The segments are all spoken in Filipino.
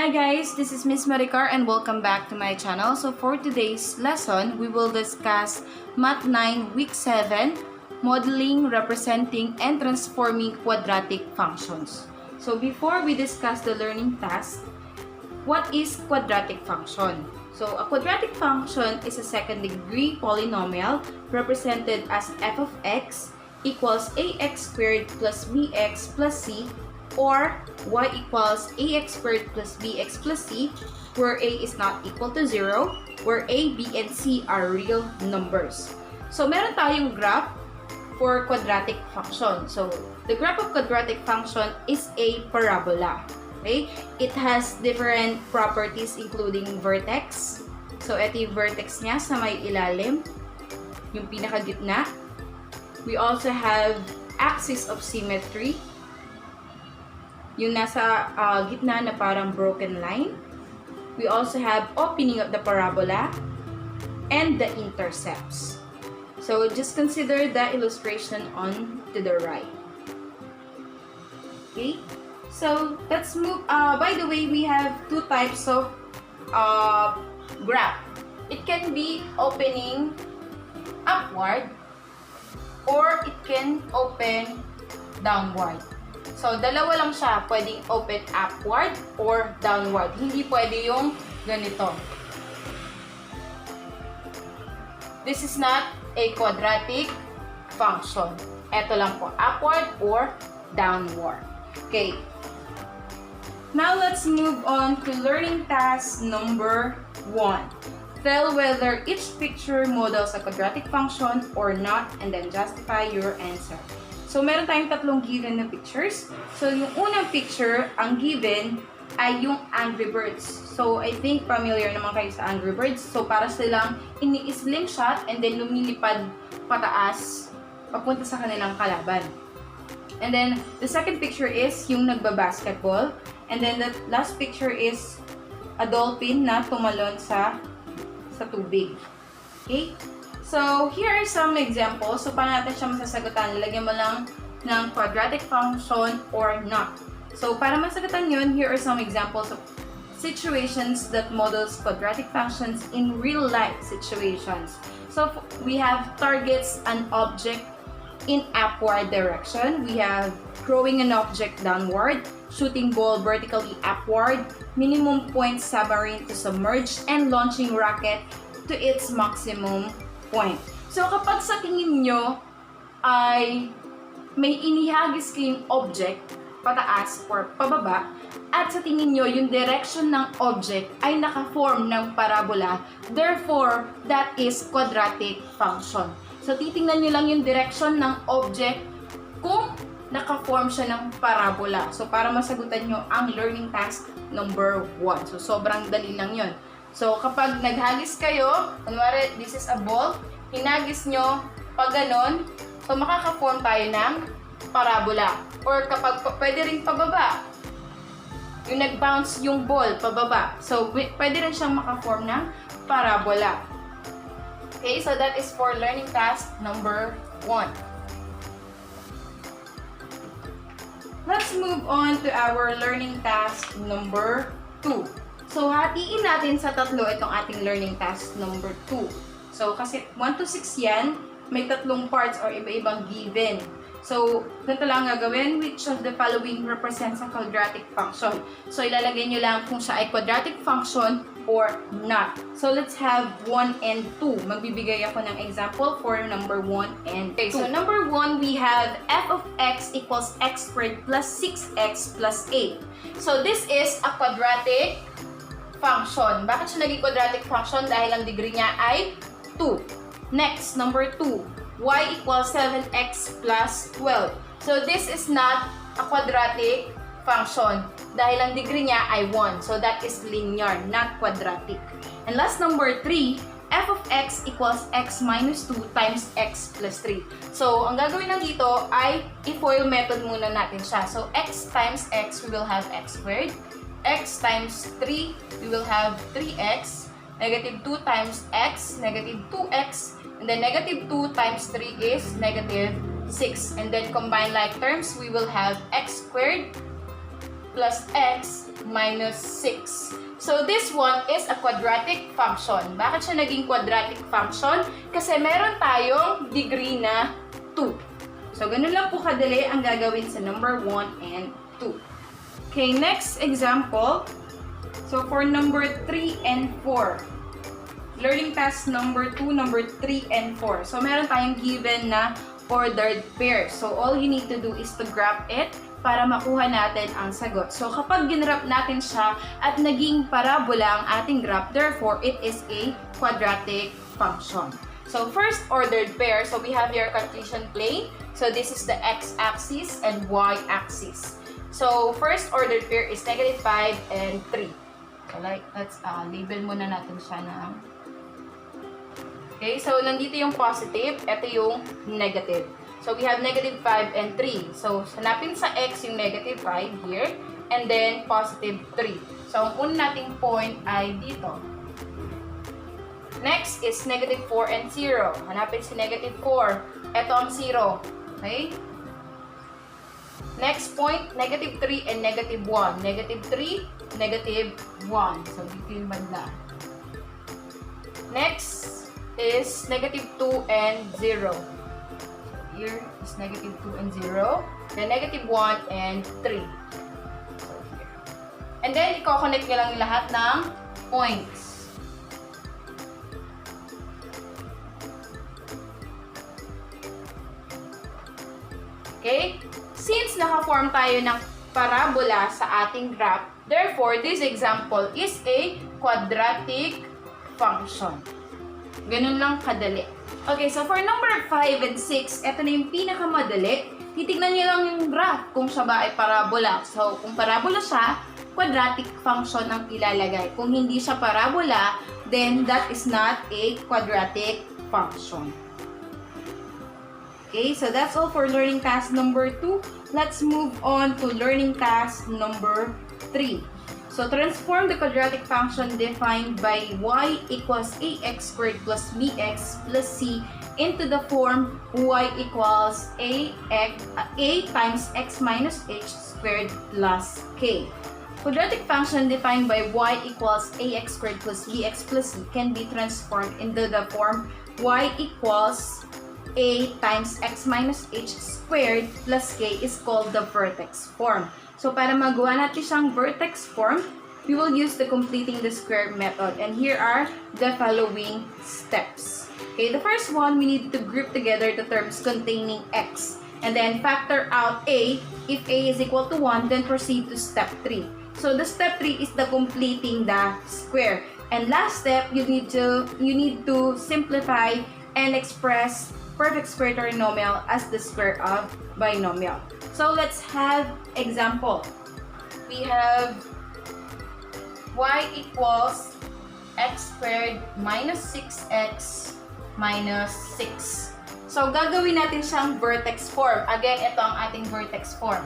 Hi guys, this is Miss Maricar and welcome back to my channel. So for today's lesson, we will discuss Math 9 Week 7, Modeling, Representing, and Transforming Quadratic Functions. So before we discuss the learning task, what is quadratic function? So a quadratic function is a second-degree polynomial represented as f of x equals ax squared plus bx plus c, or y equals ax squared plus bx plus c, where a is not equal to 0, where a, b, and c are real numbers. So, meron tayong graph for quadratic function. So, the graph of quadratic function is a parabola. Okay? It has different properties including vertex. So, ito yung vertex niya sa may ilalim, yung pinakagitna. We also have axis of symmetry, yung nasa gitna na parang broken line. We also have opening of the parabola and the intercepts. So just consider the illustration on to the right. Okay, so let's move. By the way, we have two types of graph. It can be opening upward or it can open downward. So, dalawa lang siya. Pwedeng open upward or downward. Hindi pwede yung ganito. This is not a quadratic function. Ito lang po, upward or downward. Okay. Now, let's move on to learning task number 1. Tell whether each picture models a quadratic function or not, and then justify your answer. So, meron tayong tatlong given na pictures. So, yung unang picture, ang given ay yung Angry Birds. So, I think familiar naman kayo sa Angry Birds. So, para silang ini-slingshot and then lumilipad pataas papunta sa kanilang kalaban. And then, the second picture is yung nagbabasketball. And then, the last picture is a dolphin na tumalon sa tubig. Okay? So, here are some examples. So, paano natin siya masasagutan? Lalagyan mo lang ng quadratic function or not. So, para masagutan yun, here are some examples of situations that models quadratic functions in real-life situations. So, we have targets an object in upward direction. We have throwing an object downward, shooting ball vertically upward, minimum point submarine to submerge, and launching rocket to its maximum point. So, kapag sa tingin nyo ay may inihagis kayong object pataas or pababa, at sa tingin nyo yung direction ng object ay naka-form ng parabola, therefore, that is quadratic function. So, titingnan nyo lang yung direction ng object kung naka-form siya ng parabola. So, para masagutan nyo ang learning task number 1. So, sobrang dali lang yun. So, kapag naghagis kayo, kunwari, this is a ball, hinagis nyo pag ganon, so makaka-form tayo ng parabola. Or kapag pwede rin pababa, yung nag-bounce yung ball pababa, so pwede rin siyang maka-form ng parabola. Okay, so that is for learning task number 1. Let's move on to our learning task number 2. So, hatiin natin sa tatlo itong ating learning task number 2. So, kasi 1 to 6 yan, may tatlong parts or iba-ibang given. So, ganito lang gagawin. Which of the following represents a quadratic function? So, ilalagay nyo lang kung siya ay quadratic function or not. So, let's have 1 and 2. Magbibigay ako ng example for number 1 and 2. Okay, so number 1, we have f of x equals x squared plus 6x plus 8. So, this is a quadratic function. Bakit siya naging quadratic function? Dahil ang degree niya ay 2. Next, number 2. Y equals 7x plus 12. So, this is not a quadratic function. Dahil ang degree niya ay 1. So, that is linear, not quadratic. And last, number 3. F of x equals x minus 2 times x plus 3. So, ang gagawin lang dito ay i-FOIL method muna natin siya. So, x times x, we will have x squared. X times 3, we will have 3x, negative 2 times x, negative 2x, and then negative 2 times 3 is negative 6. And then combine like terms, we will have x squared plus x minus 6. So this one is a quadratic function. Bakit siya naging quadratic function? Kasi meron tayong degree na 2. So ganun lang po kadali ang gagawin sa number 1 and 2. Okay, next example. So for number 3 and 4. Learning task number 2, number 3, and 4. So meron tayong given na ordered pair. So all you need to do is to graph it para makuha natin ang sagot. So kapag ginrap natin siya at naging parabola ang ating graph, therefore it is a quadratic function. So first ordered pair, so we have your Cartesian plane. So this is the x-axis and y-axis. So first ordered pair is -5 and 3. So let's label muna natin siya na. Okay, so nandito yung positive, ito yung negative. So we have -5 and 3. So hanapin sa x yung -5 here, and then +3. So ang una nating point ay dito. Next is -4 and 0. Hanapin si -4. Ito ang 0. Okay? Next point, -3 and -1. -3, -1. So dito yung banda. Next is -2 and 0. Here is -2 and 0. Then -1 and 3. So here. And then, i-connect nyo lang yung lahat ng points. Okay? Since naka-form tayo ng parabola sa ating graph, therefore, this example is a quadratic function. Ganun lang kadali. Okay, so for number 5 and 6, ito na yung pinakamadali. Titignan nyo lang yung graph kung siya ba ay parabola. So, kung parabola siya, quadratic function ang ilalagay. Kung hindi siya parabola, then that is not a quadratic function. Okay, so that's all for learning task number 2. Let's move on to learning task number 3. So, transform the quadratic function defined by y equals ax squared plus bx plus c into the form y equals a times x minus h squared plus k. Quadratic function defined by y equals ax squared plus bx plus c can be transformed into the form y equals a times x minus h squared plus k is called the vertex form. So, para magawa natin siyang vertex form, we will use the completing the square method. And here are the following steps. Okay, the first one, we need to group together the terms containing x. And then factor out a. If a is equal to 1, then proceed to step 3. So, the step 3 is the completing the square. And last step, you need to simplify and express perfect square trinomial as the square of binomial. So let's have example. We have y equals x squared minus 6x minus 6. So gagawin natin siyang vertex form. Again, ito ang ating vertex form.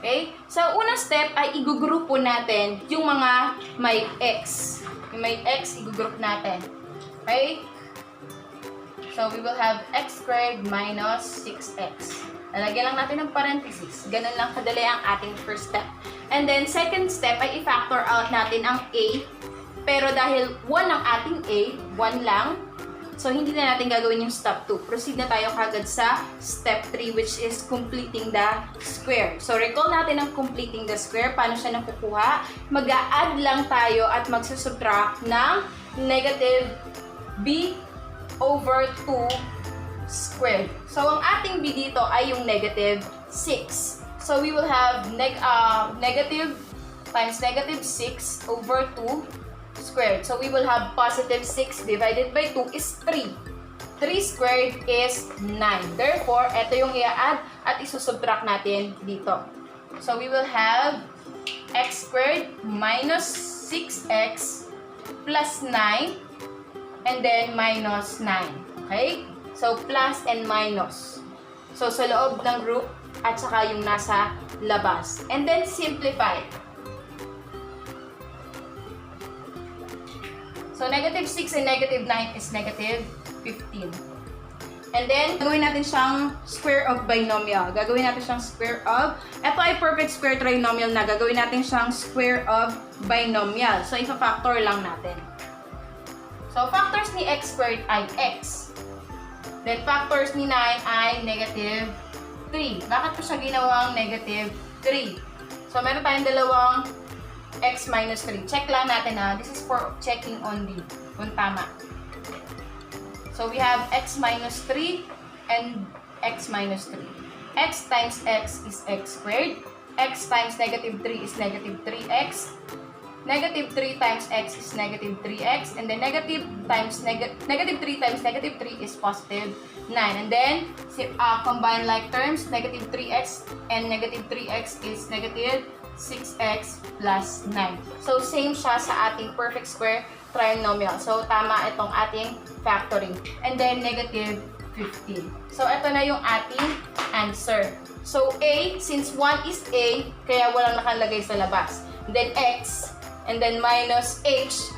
Okay? So, unang step ay igugrupo natin yung mga may x. Yung may x, igugroup natin. Okay? So, we will have x squared minus 6x. Lalagyan lang natin ng parenthesis. Ganun lang kadali ang ating first step. And then, second step ay i-factor out natin ang a. Pero dahil 1 ang ating a, 1 lang, so hindi na natin gagawin yung step 2. Proceed na tayo kagad sa step 3, which is completing the square. So, recall natin ang completing the square. Paano siya nakukuha? Mag-a-add lang tayo at magsusubtract ng negative b over 2 squared. So, ang ating b dito ay yung negative 6. So, we will have negative times negative 6 over 2 squared. So, we will have positive 6 divided by 2 is 3. 3 squared is 9. Therefore, ito yung i-add at isusubtract natin dito. So, we will have x squared minus 6x plus 9 and then minus 9. Okay? So, plus and minus. So, sa loob ng group at saka yung nasa labas. And then, simplify. So, negative 6 and negative 9 is negative 15. And then, gagawin natin siyang square of binomial. Gagawin natin siyang square of, ito ay perfect square trinomial na. Gagawin natin siyang square of binomial. So, ipa-factor lang natin. So, factors ni x squared ay x. Then, factors ni 9 ay negative 3. Bakit ko siya ginawang negative 3? So, meron tayong dalawang x minus 3. Check lang natin ha. This is for checking only. Kung tama. So, we have x minus 3 and x minus 3. X times x is x squared. X times negative 3 is negative 3x. Negative 3 times x is negative 3x. And then negative 3 times negative 3 is positive 9. And then, combine like terms, negative 3x and negative 3x is negative 6x plus 9. So, same siya sa ating perfect square trinomial. So, tama itong ating factoring. And then, negative 15. So, ito na yung ating answer. So, A, since 1 is A, kaya walang nakalagay sa labas. And then, X, and then minus H.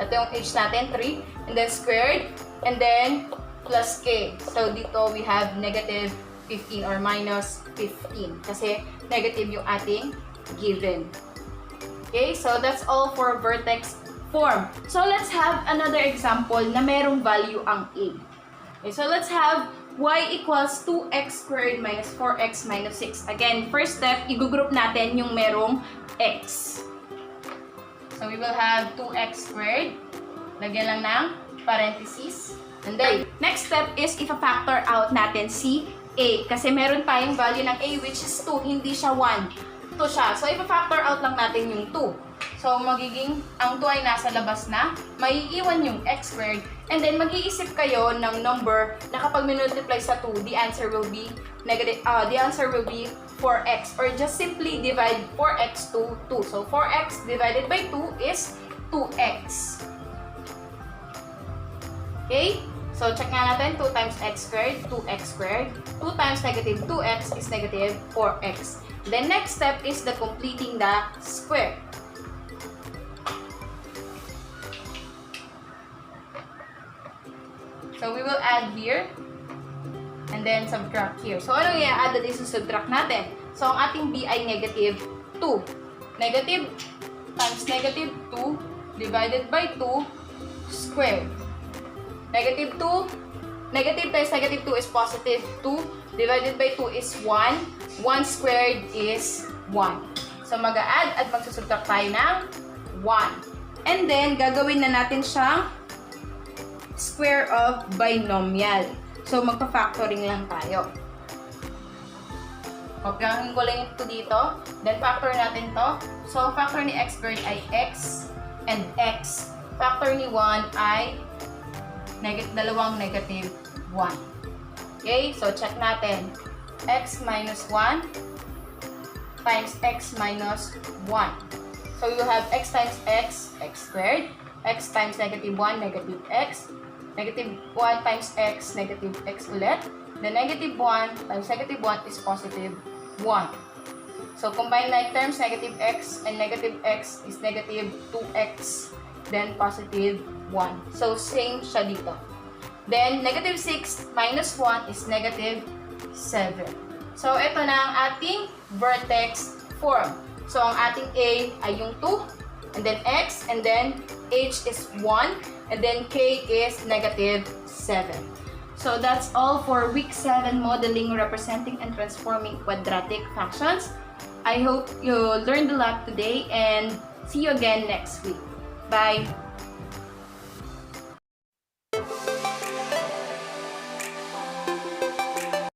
Ito yung H natin, 3. And then, squared. And then, plus K. So, dito we have negative 15 or minus 15. Kasi, negative yung ating given. Okay, so that's all for vertex form. So let's have another example na merong value ang A. Okay, so let's have y equals 2x squared minus 4x minus 6. Again, first step, i-group natin yung merong x. So we will have 2x squared. Lagyan lang ng parentheses. And then, next step is ipa-factor out natin si A. Kasi meron tayong value ng A which is 2, hindi siya 1. 2 siya. So, ipa-factor out lang natin yung 2. So, magiging, ang 2 ay nasa labas na, maiiwan yung x squared, and then mag-iisip kayo ng number na kapag minultiply sa 2, the answer will be negative, the answer will be 4x, or just simply divide 4x to 2. So, 4x divided by 2 is 2x. Okay? So, check nga natin, 2 times x squared, 2x squared. 2 times negative 2x is negative 4x. The next step is the completing the square. So, we will add here and then subtract here. So, ano yung i-add natin sa subtract natin? So, ang ating b ay negative 2. Negative times negative 2 divided by 2 squared. Negative 2, negative times negative 2 is positive 2. Divided by 2 is 1. 1 squared is 1. So, mag-a-add at magsusubtract tayo ng 1. And then, gagawin na natin siyang square of binomial. So, magpa-factoring lang tayo. Kopyahin ko lang ito dito. Then, factor natin to. So, factor ni x squared ay x and x. Factor ni 1 ay dalawang negative 1. Okay? So, check natin. X minus 1 times x minus 1. So, we will have x times x, x squared. X times negative 1, negative x. Negative 1 times x, negative x ulit. The negative 1 times negative 1 is positive 1. So, combine like terms, negative x and negative x is negative 2x. Then, positive 1. So, same siya dito. Then, negative 6 minus 1 is negative 7. So, ito na ang ating vertex form. So, ang ating A ay yung 2, and then X, and then H is 1, and then K is negative 7. So, that's all for week 7 modeling, representing, and transforming quadratic functions. I hope you learned a lot today, and see you again next week. Bye!